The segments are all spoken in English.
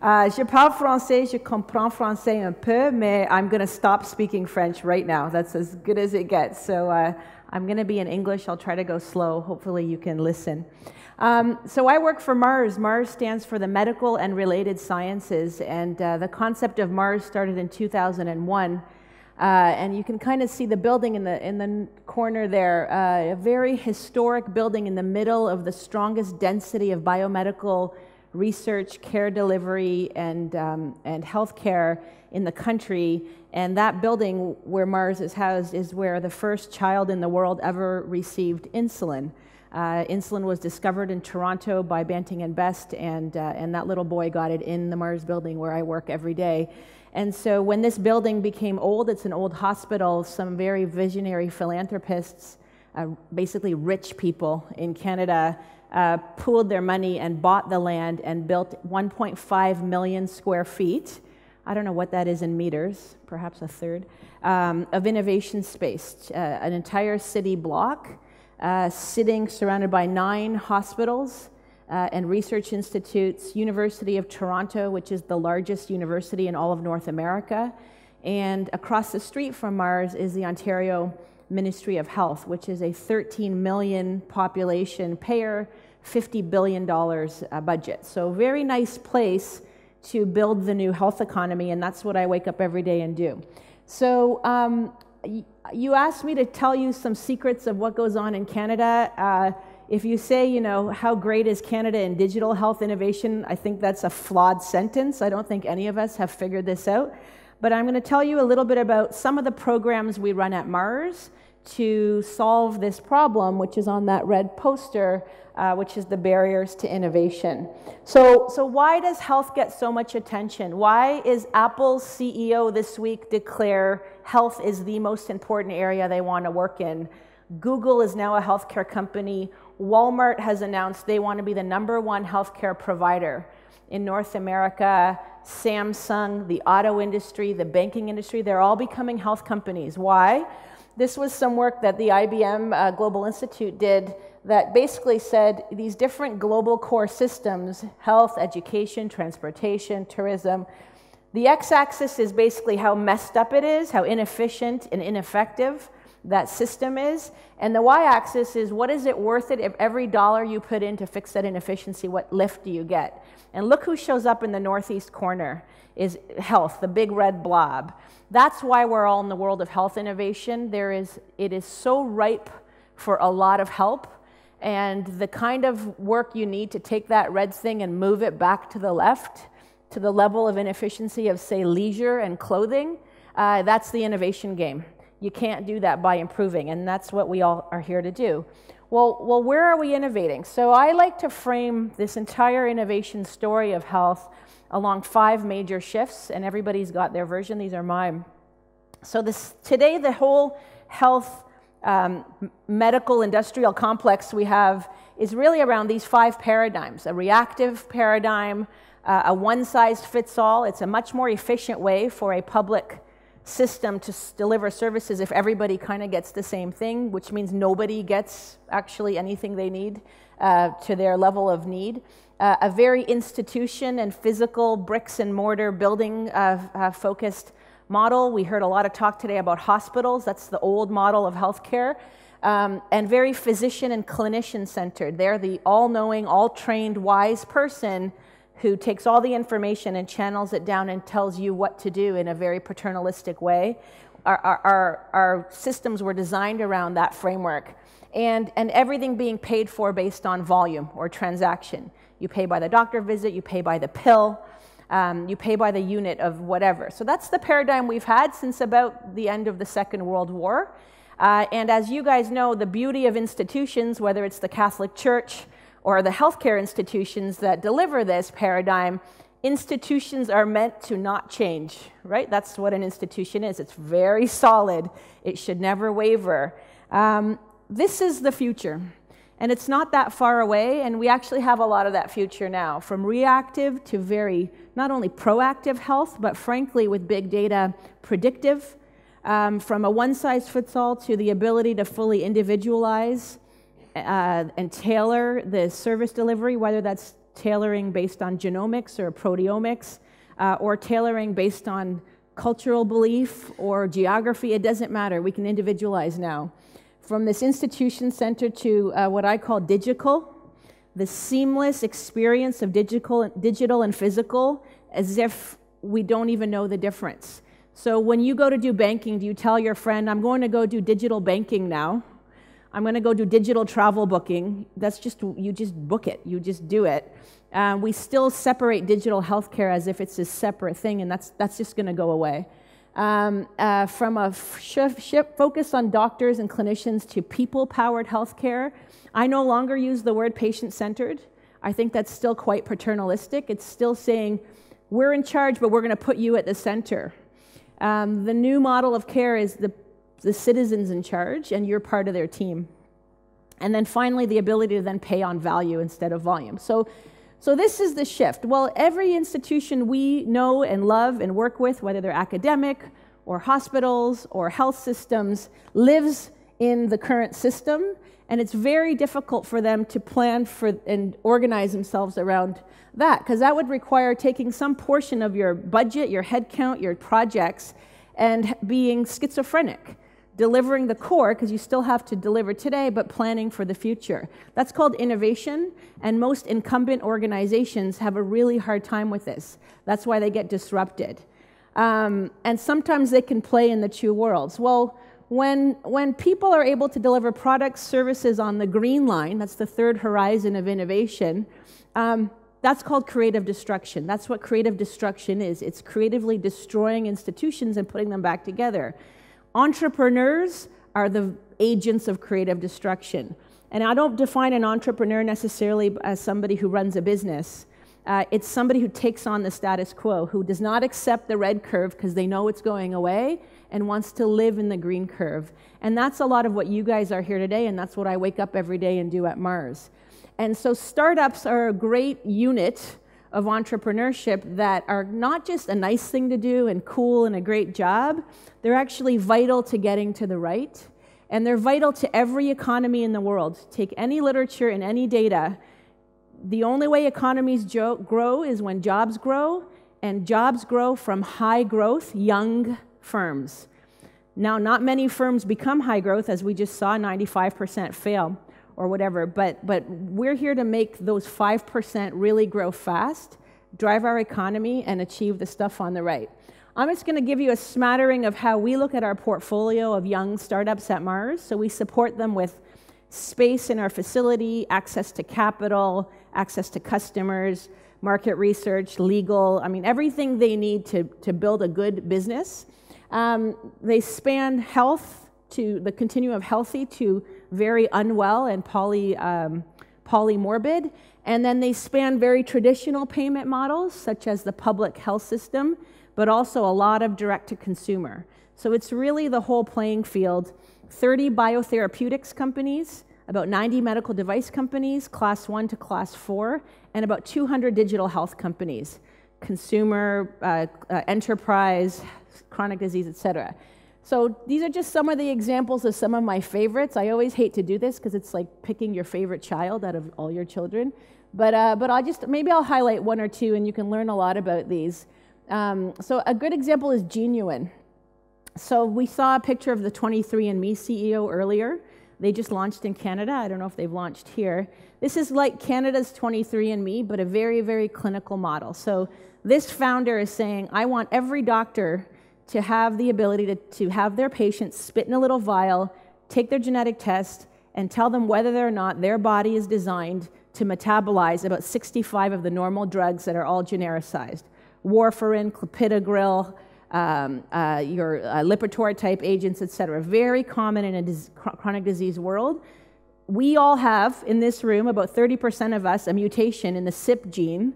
Je parle français, je comprends français un peu, mais I'm going to stop speaking French right now. That's as good as it gets. So I'm going to be in English. I'll try to go slow. Hopefully you can listen. So I work for MARS. MARS stands for the Medical and Related Sciences, and the concept of MARS started in 2001. And you can kind of see the building in the corner there, a very historic building in the middle of the strongest density of biomedical research, care delivery, and healthcare in the country. And that building where MARS is housed is where the first child in the world ever received insulin. Insulin was discovered in Toronto by Banting and Best, and that little boy got it in the MARS building where I work every day. And so when this building became old, it's an old hospital, some very visionary philanthropists, basically rich people in Canada, pooled their money and bought the land and built 1.5 million square feet. I don't know what that is in meters, perhaps a third, of innovation space, an entire city block, sitting surrounded by 9 hospitals and research institutes, University of Toronto, which is the largest university in all of North America, and across the street from MARS is the Ontario Ministry of Health, which is a 13 million population payer, $50 billion budget. So very nice place to build the new health economy, and that's what I wake up every day and do. So you asked me to tell you some secrets of what goes on in Canada. If you say, you know, how great is Canada in digital health innovation, I think that's a flawed sentence. I don't think any of us have figured this out. But I'm going to tell you a little bit about some of the programs we run at MARS to solve this problem, which is on that red poster, which is the barriers to innovation. So why does health get so much attention? Why is Apple's CEO this week declare health is the most important area they want to work in? Google is now a healthcare company. Walmart has announced they want to be the #1 healthcare provider in North America. Samsung, the auto industry, the banking industry, they're all becoming health companies. Why? This was some work that the IBM Global Institute did that basically said these different global core systems, health, education, transportation, tourism, the x-axis is basically how messed up it is, how inefficient and ineffective that system is, and the y-axis is what is it worth it if every dollar you put in to fix that inefficiency, what lift do you get? And look who shows up in the northeast corner is health, the big red blob. That's why we're all in the world of health innovation. It is so ripe for a lot of help, and the kind of work you need to take that red thing and move it back to the left, to the level of inefficiency of, say, leisure and clothing, that's the innovation game. You can't do that by improving, and that's what we all are here to do. Well, where are we innovating? So I like to frame this entire innovation story of health along 5 major shifts, and everybody's got their version. These are mine. So today, the whole health medical industrial complex we have is really around these 5 paradigms: a reactive paradigm, a one-size-fits-all. It's a much more efficient way for a public system to deliver services if everybody kind of gets the same thing, which means nobody gets actually anything they need to their level of need. A very institution and physical bricks and mortar building focused model. We heard a lot of talk today about hospitals. That's the old model of healthcare. And very physician and clinician centered. They're the all-knowing, all-trained, wise person who takes all the information and channels it down and tells you what to do in a very paternalistic way. Our systems were designed around that framework. And everything being paid for based on volume or transaction. You pay by the doctor visit, you pay by the pill, you pay by the unit of whatever. So that's the paradigm we've had since about the end of the Second World War. And as you guys know, the beauty of institutions, whether it's the Catholic Church or the healthcare institutions that deliver this paradigm, institutions are meant to not change, right? That's what an institution is. It's very solid. It should never waver. This is the future, and it's not that far away, and we actually have a lot of that future now, from reactive to very, not only proactive health, but frankly, with big data, predictive, from a one-size-fits-all to the ability to fully individualize and tailor the service delivery, whether that's tailoring based on genomics or proteomics, or tailoring based on cultural belief or geography. It doesn't matter. We can individualize now. From this institution center to what I call digital, the seamless experience of digital and physical, as if we don't even know the difference. So when you go to do banking, do you tell your friend, I'm going to go do digital banking now? I'm going to go do digital travel booking. That's just, you just book it. You just do it. We still separate digital healthcare as if it's a separate thing, and that's just going to go away. From a focus on doctors and clinicians to people-powered healthcare, I no longer use the word patient-centered. I think that's still quite paternalistic. It's still saying, we're in charge, but we're going to put you at the center. The new model of care is the citizens in charge, and you're part of their team. And then finally, the ability to then pay on value instead of volume. So this is the shift. Well, every institution we know and love and work with, whether they're academic or hospitals or health systems, lives in the current system, and it's very difficult for them to plan for and organize themselves around that, because that would require taking some portion of your budget, your headcount, your projects, and being schizophrenic, delivering the core, because you still have to deliver today, but planning for the future. That's called innovation, and most incumbent organizations have a really hard time with this. That's why they get disrupted. And sometimes they can play in the two worlds. Well, when people are able to deliver products, services on the green line, that's the third horizon of innovation, that's called creative destruction. That's what creative destruction is. It's creatively destroying institutions and putting them back together. Entrepreneurs are the agents of creative destruction. And I don't define an entrepreneur necessarily as somebody who runs a business. It's somebody who takes on the status quo, who does not accept the red curve because they know it's going away and wants to live in the green curve. And that's a lot of what you guys are here today, and that's what I wake up every day and do at Mars. And so startups are a great unit of entrepreneurship that are not just a nice thing to do and cool and a great job. They're actually vital to getting to the right, and they're vital to every economy in the world. Take any literature and any data. The only way economies grow is when jobs grow, and jobs grow from high growth, young firms. Now, not many firms become high growth, as we just saw, 95% fail or whatever, but we're here to make those 5% really grow fast, drive our economy, and achieve the stuff on the right. I'm just going to give you a smattering of how we look at our portfolio of young startups at Mars. So we support them with space in our facility, access to capital, access to customers, market research, legal, everything they need to build a good business. They span health to the continuum of healthy to very unwell and polymorbid. And then they span very traditional payment models, such as the public health system, but also a lot of direct-to-consumer. So it's really the whole playing field. 30 biotherapeutics companies, about 90 medical device companies, class 1 to class 4, and about 200 digital health companies, consumer, enterprise, chronic disease, etc. So these are just some of the examples of some of my favorites. I always hate to do this because it's like picking your favorite child out of all your children. But maybe I'll highlight one or two, and you can learn a lot about these. So a good example is Genuine. So we saw a picture of the 23andMe CEO earlier. They just launched in Canada. I don't know if they've launched here. This is like Canada's 23andMe, but a very, very clinical model. So this founder is saying, I want every doctor to have the ability to have their patients spit in a little vial, take their genetic test, and tell them whether or not their body is designed to metabolize about 65 of the normal drugs that are all genericized. Warfarin, clopidogrel, your Lipitor-type agents, etc. Very common in a chronic disease world. We all have, in this room, about 30% of us, a mutation in the CYP gene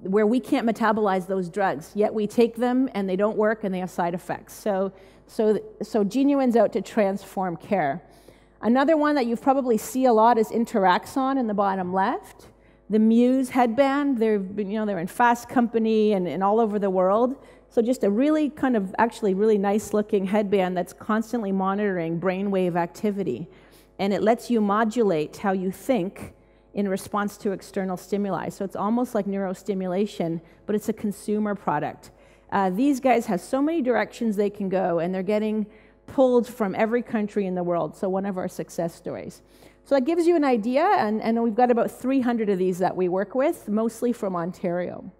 where we can't metabolize those drugs, yet we take them and they don't work and they have side effects. So Genuine's out to transform care. Another one that you probably see a lot is Interaxon in the bottom left. The Muse headband, they're in Fast Company and all over the world. So just a really really nice looking headband that's constantly monitoring brainwave activity. And it lets you modulate how you think in response to external stimuli. So it's almost like neurostimulation, but it's a consumer product. These guys have so many directions they can go, and they're getting pulled from every country in the world. So one of our success stories. So that gives you an idea, and we've got about 300 of these that we work with, mostly from Ontario.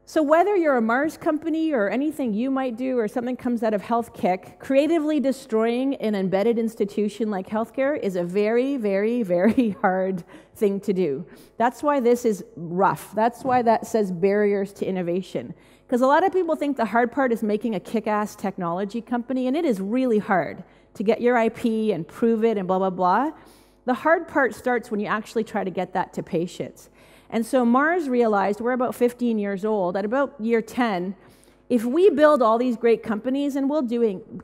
So whether you're a Mars company or anything you might do or something comes out of Health Kick, creatively destroying an embedded institution like healthcare is a very, very, very hard thing to do. That's why this is rough. That's why that says barriers to innovation. Because a lot of people think the hard part is making a kick-ass technology company, and it is really hard to get your IP and prove it and blah, blah, blah. The hard part starts when you actually try to get that to patients. And so Mars realized, we're about 15 years old, at about year 10, if we build all these great companies, and we'll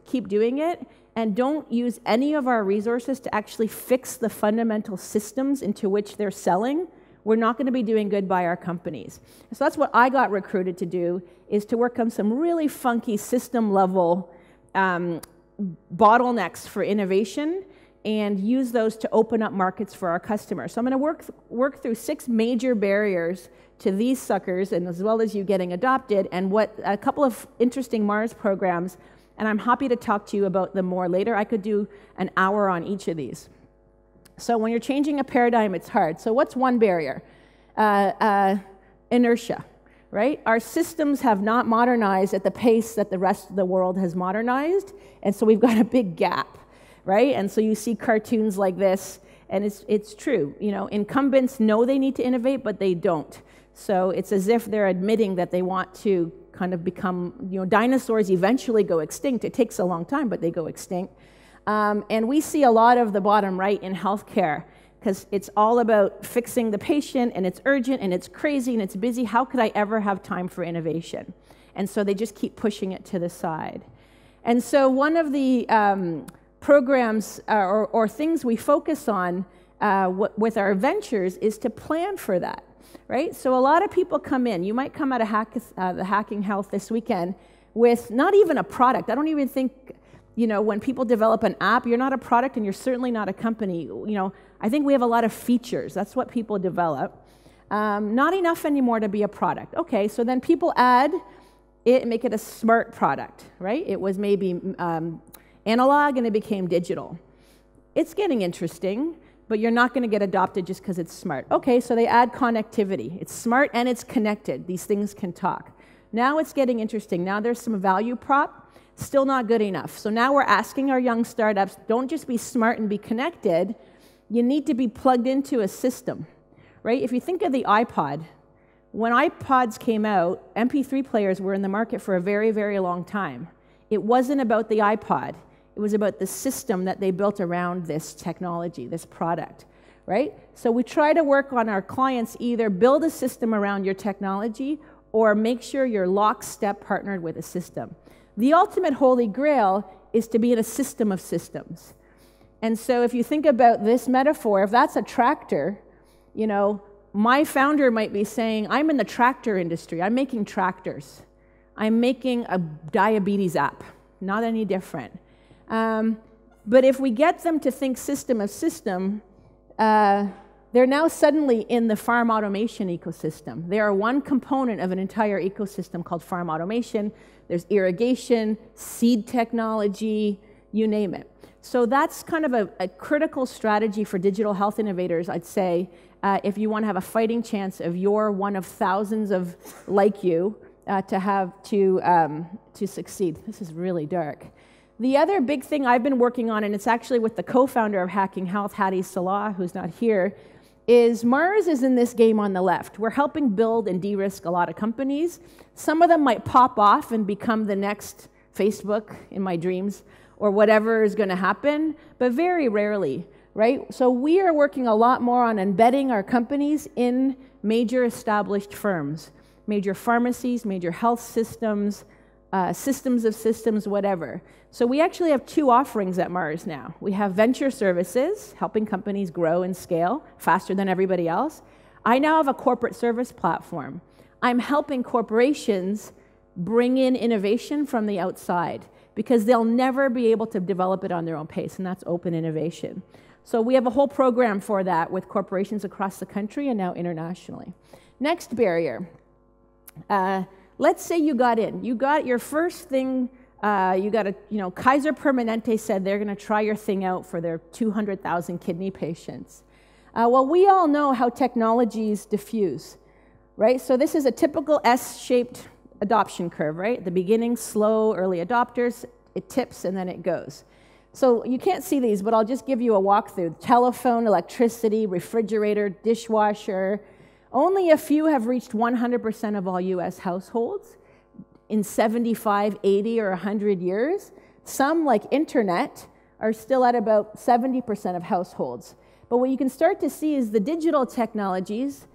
keep doing it, and don't use any of our resources to actually fix the fundamental systems into which they're selling, we're not going to be doing good by our companies. So that's what I got recruited to do, is to work on some really funky system-level bottlenecks for innovation, and use those to open up markets for our customers. So I'm going to work through 6 major barriers to these suckers, and as well as you getting adopted, and what a couple of interesting Mars programs, and I'm happy to talk to you about them more later. I could do an hour on each of these. So when you're changing a paradigm, it's hard. So what's one barrier? Inertia, right? Our systems have not modernized at the pace that the rest of the world has modernized, and so we've got a big gap. Right? And so you see cartoons like this, and it's true. You know, incumbents know they need to innovate, but they don't. So it's as if they're admitting that they want to kind of become, you know, dinosaurs eventually go extinct. It takes a long time, but they go extinct. And we see a lot of the bottom right in healthcare, because it's all about fixing the patient, and it's urgent, and it's crazy, and it's busy. How could I ever have time for innovation? And so they just keep pushing it to the side. And so one of the programs or things we focus on with our ventures is to plan for that, right? So a lot of people come in. You might come out of the Hacking Health this weekend with not even a product. I don't even think, you know, when people develop an app, you're not a product, and you're certainly not a company. You know, I think we have a lot of features. That's what people develop. Not enough anymore to be a product. Okay, so then people add it and make it a smart product, right? It was maybe analog, and it became digital. It's getting interesting, but you're not going to get adopted just because it's smart. Okay, so they add connectivity. It's smart and it's connected. These things can talk. Now it's getting interesting. Now there's some value prop. Still not good enough. So now we're asking our young startups, don't just be smart and be connected. You need to be plugged into a system, right? If you think of the iPod, when iPods came out, MP3 players were in the market for a very, very long time. It wasn't about the iPod. It was about the system that they built around this technology, this product, right? So we try to work on our clients, either build a system around your technology or make sure you're lockstep partnered with a system. The ultimate holy grail is to be in a system of systems. And so if you think about this metaphor, if that's a tractor, you know, my founder might be saying, I'm in the tractor industry. I'm making tractors. I'm making a diabetes app. Not any different. But if we get them to think system of system, they're now suddenly in the farm automation ecosystem. They are one component of an entire ecosystem called farm automation. There's irrigation, seed technology, you name it. So that's kind of a critical strategy for digital health innovators, I'd say, if you want to have a fighting chance of you're one of thousands of like you to succeed. This is really dark. The other big thing I've been working on, and it's actually with the co-founder of Hacking Health, Hadi Salah, who's not here, is Mars is in this game on the left. We're helping build and de-risk a lot of companies. Some of them might pop off and become the next Facebook in my dreams, or whatever is going to happen, but very rarely, right? So we are working a lot more on embedding our companies in major established firms, major pharmacies, major health systems, systems of systems, whatever. So we actually have 2 offerings at Mars now. We have venture services, helping companies grow and scale faster than everybody else. I now have a corporate service platform. I'm helping corporations bring in innovation from the outside, because they'll never be able to develop it on their own pace, and that's open innovation. So we have a whole program for that with corporations across the country and now internationally. Next barrier. Let's say you got in. You got your first thing, Kaiser Permanente said they're going to try your thing out for their 200,000 kidney patients. Well, we all know how technologies diffuse, right? So this is a typical S-shaped adoption curve, right? At the beginning, slow, early adopters, it tips, and then it goes. So you can't see these, but I'll just give you a walkthrough. Telephone, electricity, refrigerator, dishwasher. Only a few have reached 100% of all US households in 75, 80, or 100 years. Some, like internet, are still at about 70% of households. But what you can start to see is the digital technologies,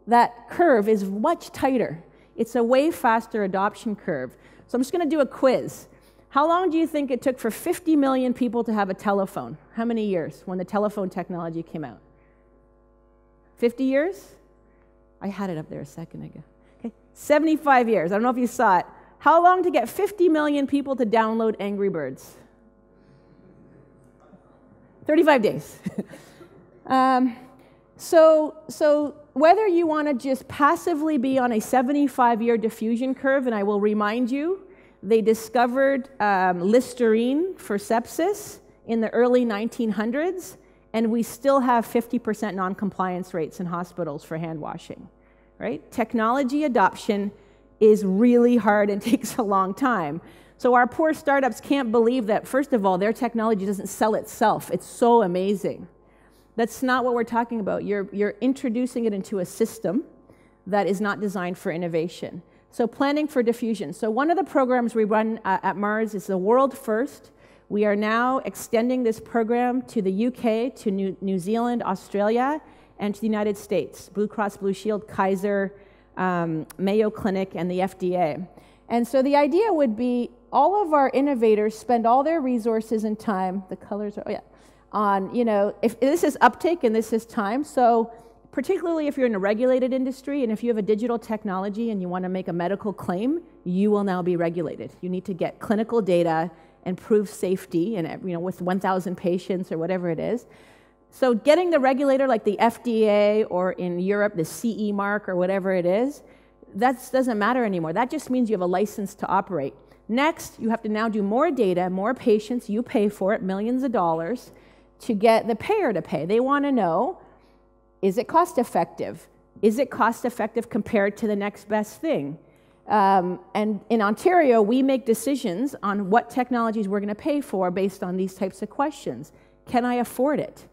that curve is much tighter. It's a way faster adoption curve. So I'm just going to do a quiz. How long do you think it took for 50 million people to have a telephone? How many years when the telephone technology came out? 50 years? I had it up there a second ago. Okay. 75 years. I don't know if you saw it. How long to get 50 million people to download Angry Birds? 35 days. So whether you want to just passively be on a 75-year diffusion curve, and I will remind you, they discovered Listerine for sepsis in the early 1900s, and we still have 50% non-compliance rates in hospitals for hand washing, right? Technology adoption is really hard and takes a long time. So our poor startups can't believe that, first of all, their technology doesn't sell itself. It's so amazing. That's not what we're talking about. You're introducing it into a system that is not designed for innovation. So planning for diffusion. So one of the programs we run at Mars is the world first. We are now extending this program to the UK, to New Zealand, Australia, and to the United States. Blue Cross Blue Shield, Kaiser, Mayo Clinic, and the FDA. And so the idea would be all of our innovators spend all their resources and time, the colors are, on, if this is uptake and this is time. So particularly if you're in a regulated industry and if you have a digital technology and you want to make a medical claim, you will now be regulated. You need to get clinical data and prove safety, and with 1,000 patients or whatever it is. So getting the regulator like the FDA or in Europe the CE mark or whatever it is, that doesn't matter anymore. That just means you have a license to operate. Next, you have to now do more data, more patients, you pay for it, millions of dollars, to get the payer to pay. They want to know, is it cost effective? Is it cost effective compared to the next best thing? And in Ontario, we make decisions on what technologies we're going to pay for based on these types of questions. Can I afford it?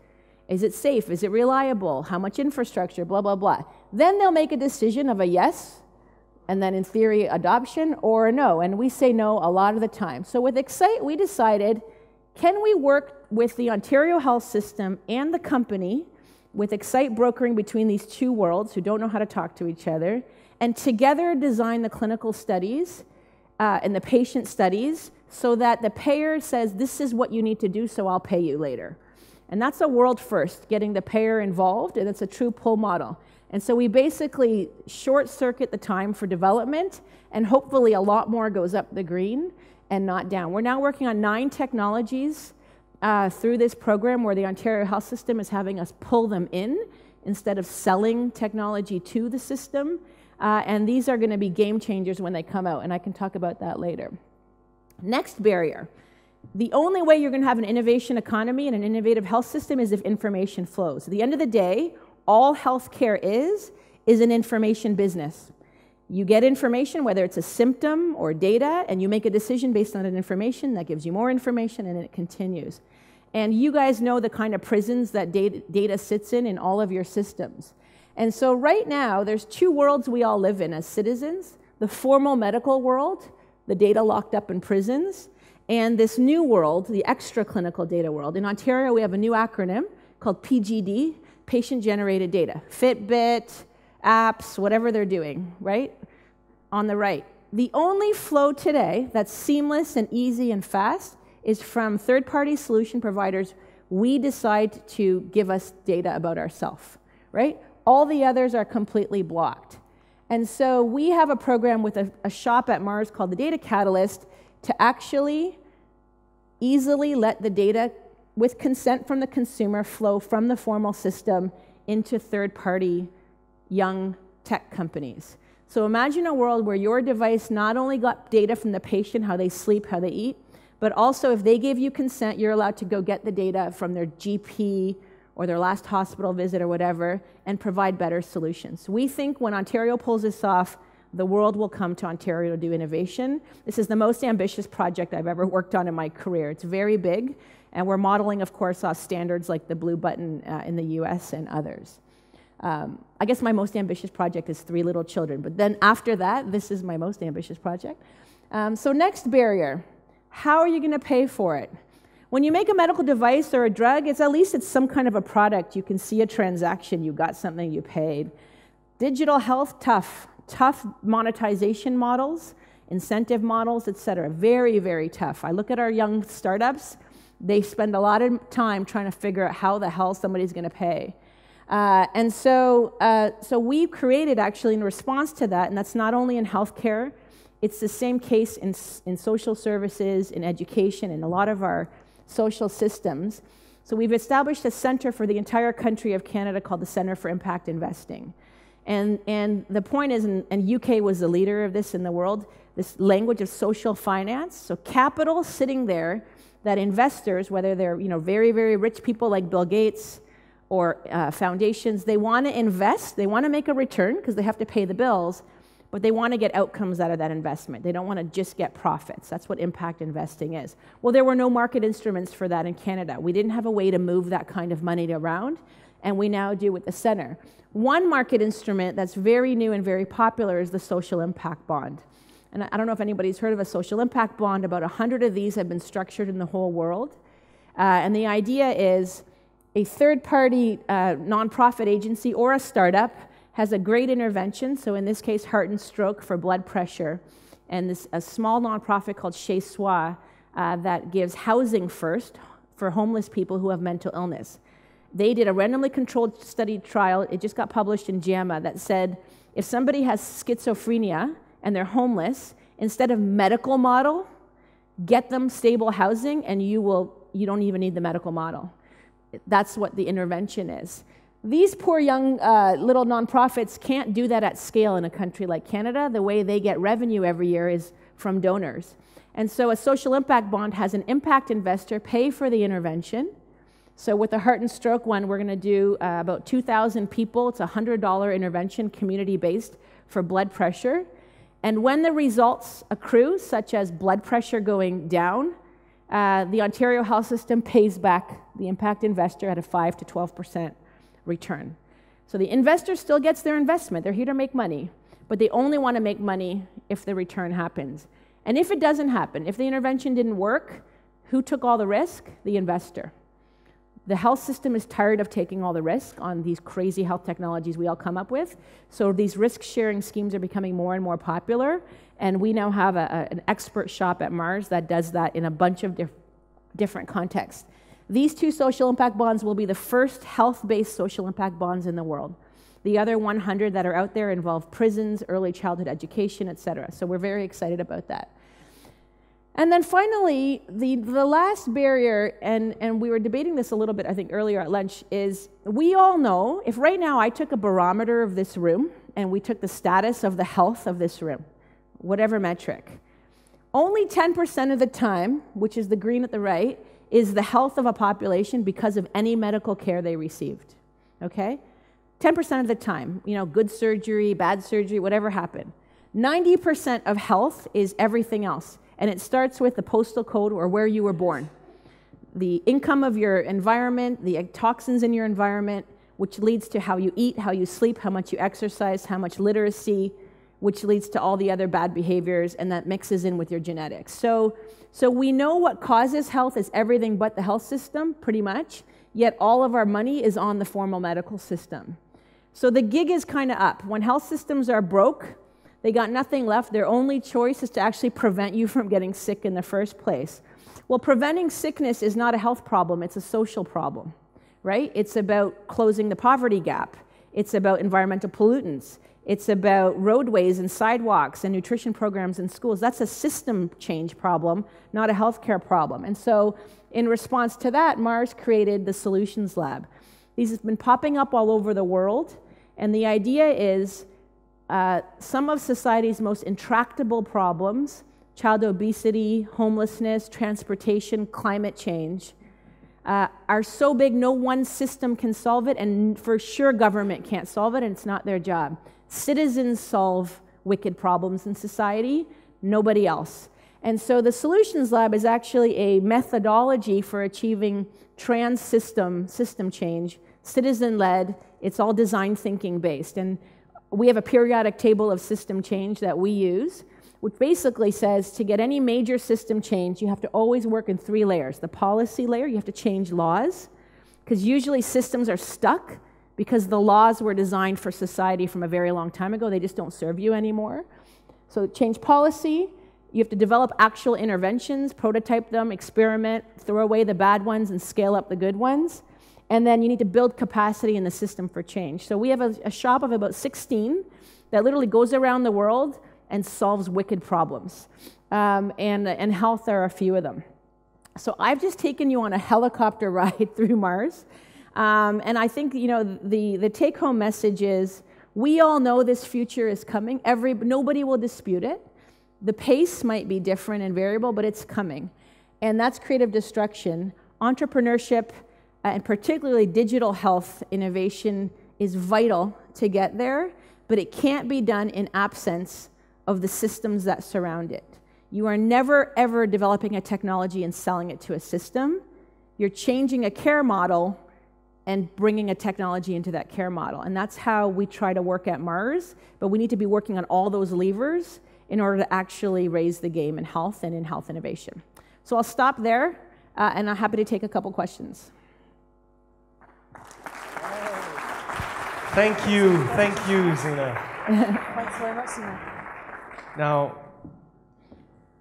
Is it safe? Is it reliable? How much infrastructure? Blah, blah, blah. Then they'll make a decision of a yes, and then in theory, adoption, or a no. And we say no a lot of the time. So with Excite, we decided, can we work with the Ontario Health System and the company, with Excite brokering between these two worlds who don't know how to talk to each other, and together design the clinical studies and the patient studies so that the payer says, this is what you need to do, so I'll pay you later. And that's a world first, getting the payer involved, and it's a true pull model. And so we basically short-circuit the time for development, and hopefully a lot more goes up the green and not down. We're now working on 9 technologies through this program where the Ontario Health System is having us pull them in instead of selling technology to the system. And these are going to be game changers when they come out, and I can talk about that later. Next barrier. The only way you're going to have an innovation economy and an innovative health system is if information flows. At the end of the day, all healthcare is an information business. You get information, whether it's a symptom or data, and you make a decision based on that information. That gives you more information, and it continues. And you guys know the kind of prisons that data sits in all of your systems. And so right now, there's 2 worlds we all live in as citizens. The formal medical world, the data locked up in prisons, and this new world, the extra clinical data world. In Ontario, we have a new acronym called PGD, Patient-Generated Data. Fitbit, apps, whatever they're doing, right? On the right. The only flow today that's seamless and easy and fast is from third-party solution providers. We decide to give us data about ourselves, right? All the others are completely blocked. And so we have a program with a shop at Mars called the Data Catalyst to actually easily let the data with consent from the consumer, flow from the formal system into third-party young tech companies. So imagine a world where your device not only got data from the patient, how they sleep, how they eat, but also if they gave you consent, you're allowed to go get the data from their GP or their last hospital visit or whatever and provide better solutions. We think when Ontario pulls this off, the world will come to Ontario to do innovation. This is the most ambitious project I've ever worked on in my career. It's very big, and we're modeling, of course, off standards like the Blue Button in the US and others. I guess my most ambitious project is 3 little children, but then after that, this is my most ambitious project. So next barrier, how are you going to pay for it? When you make a medical device or a drug, at least it's some kind of a product. You can see a transaction, you got something, you paid. Digital health, tough monetization models, incentive models, etc. Very, very tough. I look at our young startups, they spend a lot of time trying to figure out how the hell somebody's going to pay. So we've created actually in response to that, and that's not only in healthcare, it's the same case in social services, in education, in a lot of our social systems. So we've established a center for the entire country of Canada called the Centre for Impact Investing. And the point is, and UK was the leader of this in the world, this language of social finance. So capital sitting there that investors, whether they're very, very rich people like Bill Gates or foundations, they want to invest, they want to make a return because they have to pay the bills, but they want to get outcomes out of that investment. They don't want to just get profits. That's what impact investing is. Well, there were no market instruments for that in Canada. We didn't have a way to move that kind of money around, and we now do with the center. One market instrument that's very new and very popular is the social impact bond. And I don't know if anybody's heard of a social impact bond. About 100 of these have been structured in the whole world. And the idea is a third-party nonprofit agency or a startup has a great intervention, so in this case, heart and stroke for blood pressure, and a small nonprofit called Chez Soi that gives housing first for homeless people who have mental illness. They did a randomly controlled study trial, it just got published in JAMA, that said if somebody has schizophrenia and they're homeless, instead of medical model, get them stable housing and you don't even need the medical model. That's what the intervention is. These poor young little nonprofits can't do that at scale in a country like Canada. The way they get revenue every year is from donors. And so a social impact bond has an impact investor pay for the intervention. So with the heart and stroke one, we're going to do about 2,000 people. It's a $100 intervention, community-based, for blood pressure. And when the results accrue, such as blood pressure going down, the Ontario health system pays back the impact investor at a 5 to 12% return. So the investor still gets their investment. They're here to make money, but they only want to make money if the return happens. And if it doesn't happen, if the intervention didn't work, who took all the risk? The investor. The health system is tired of taking all the risk on these crazy health technologies we all come up with. So these risk-sharing schemes are becoming more and more popular, and we now have an expert shop at Mars that does that in a bunch of different contexts. These 2 social impact bonds will be the first health-based social impact bonds in the world. The other 100 that are out there involve prisons, early childhood education, etc. So we're very excited about that. And then finally, the last barrier, and we were debating this a little bit, I think, earlier at lunch, is we all know, if right now I took a barometer of this room and we took the status of the health of this room, whatever metric, only 10% of the time, which is the green at the right, is the health of a population because of any medical care they received, okay? 10% of the time, good surgery, bad surgery, whatever happened. 90% of health is everything else, and it starts with the postal code or where you were born. The income of your environment, the toxins in your environment, which leads to how you eat, how you sleep, how much you exercise, how much literacy, which leads to all the other bad behaviors, and that mixes in with your genetics. So we know what causes health is everything but the health system, pretty much, yet all of our money is on the formal medical system. So the gig is kind of up. When health systems are broke, they got nothing left. Their only choice is to actually prevent you from getting sick in the first place. Well, preventing sickness is not a health problem, it's a social problem, right? It's about closing the poverty gap. It's about environmental pollutants. It's about roadways and sidewalks and nutrition programs in schools. That's a system change problem, not a healthcare problem. And so in response to that, Mars created the Solutions Lab. These have been popping up all over the world, and the idea is some of society's most intractable problems, child obesity, homelessness, transportation, climate change, are so big no one system can solve it, and for sure government can't solve it, and it's not their job. Citizens solve wicked problems in society, nobody else. And so the Solutions Lab is actually a methodology for achieving system change, citizen-led. It's all design thinking based. And we have a periodic table of system change that we use, which basically says to get any major system change, you have to always work in 3 layers. The policy layer, you have to change laws, because usually systems are stuck because the laws were designed for society from a very long time ago. They just don't serve you anymore. So change policy, you have to develop actual interventions, prototype them, experiment, throw away the bad ones and scale up the good ones. And then you need to build capacity in the system for change. So we have a shop of about 16 that literally goes around the world and solves wicked problems. And health are a few of them. So I've just taken you on a helicopter ride through Mars. And I think, you know, the take-home message is we all know this future is coming. Nobody will dispute it. The pace might be different and variable, but it's coming. And that's creative destruction. Entrepreneurship, and particularly digital health innovation, is vital to get there, but it can't be done in absence of the systems that surround it. You are never, ever developing a technology and selling it to a system. You're changing a care model and bringing a technology into that care model. And that's how we try to work at Mars, but we need to be working on all those levers in order to actually raise the game in health and in health innovation. So I'll stop there, and I'm happy to take a couple questions. Thank you, Zayna. Thanks very much, Zayna. Now,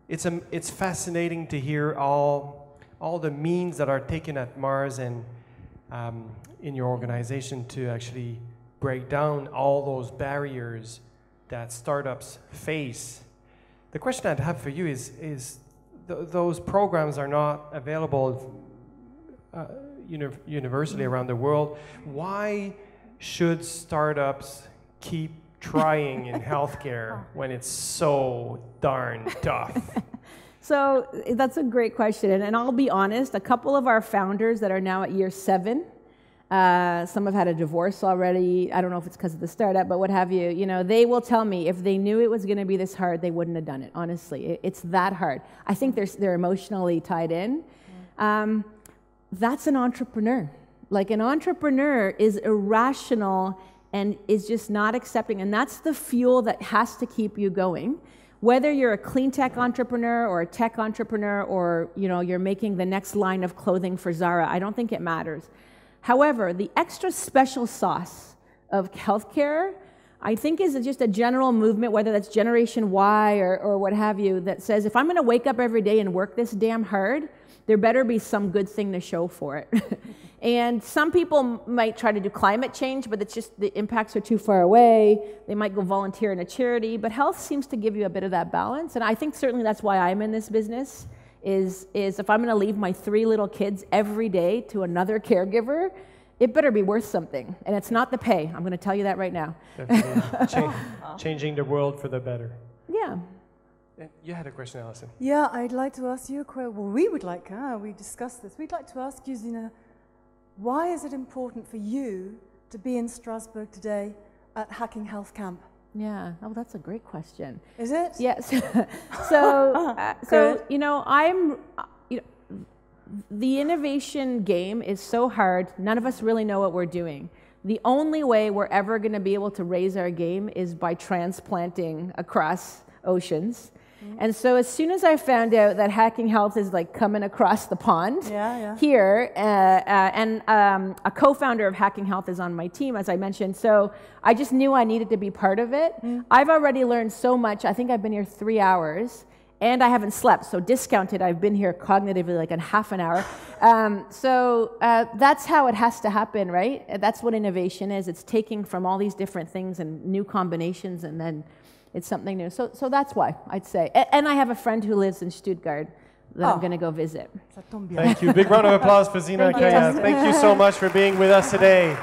it's fascinating to hear all the means that are taken at Mars and in your organization to actually break down all those barriers that startups face. The question I'd have for you is those programs are not available universally around the world. Why should startups keep trying in healthcare when it's so darn tough? So that's a great question. And I'll be honest, a couple of our founders that are now at year 7, some have had a divorce already. I don't know if it's because of the startup, but what have you. You know, they will tell me if they knew it was going to be this hard, they wouldn't have done it. Honestly, it's that hard. I think they're emotionally tied in. That's an entrepreneur. Like, an entrepreneur is irrational and is just not accepting, and that's the fuel that has to keep you going. Whether you're a clean tech entrepreneur or a tech entrepreneur, or you're making the next line of clothing for Zara, I don't think it matters. However, the extra special sauce of healthcare, I think, is just a general movement, whether that's Generation Y or what have you, that says if I'm going to wake up every day and work this damn hard, there better be some good thing to show for it. And some people might try to do climate change, but it's just the impacts are too far away. They might go volunteer in a charity, but health seems to give you a bit of that balance. And I think certainly that's why I'm in this business, is if I'm going to leave my 3 little kids every day to another caregiver, it better be worth something. And it's not the pay. I'm going to tell you that right now. Changing the world for the better. Yeah. You had a question, Alison. Yeah, I'd like to ask you a question. Well, we would like, we discussed this. We'd like to ask you, Zayna, why is it important for you to be in Strasbourg today at Hacking Health Camp? Yeah, oh, that's a great question. Is it? Yes. So the innovation game is so hard. None of us really know what we're doing. The only way we're ever going to be able to raise our game is by transplanting across oceans. And so as soon as I found out that Hacking Health is like coming across the pond here, and a co-founder of Hacking Health is on my team, as I mentioned, so I just knew I needed to be part of it. I've already learned so much. I think I've been here 3 hours, and I haven't slept, so discounted, I've been here cognitively like in half an hour. So that's how it has to happen, right? That's what innovation is. It's taking from all these different things and new combinations, and then it's something new. So that's why, I'd say. And I have a friend who lives in Stuttgart. that I'm going to go visit. Ça tombe bien. Thank you. Big round of applause for Zayna Khayat. Thank you so much for being with us today.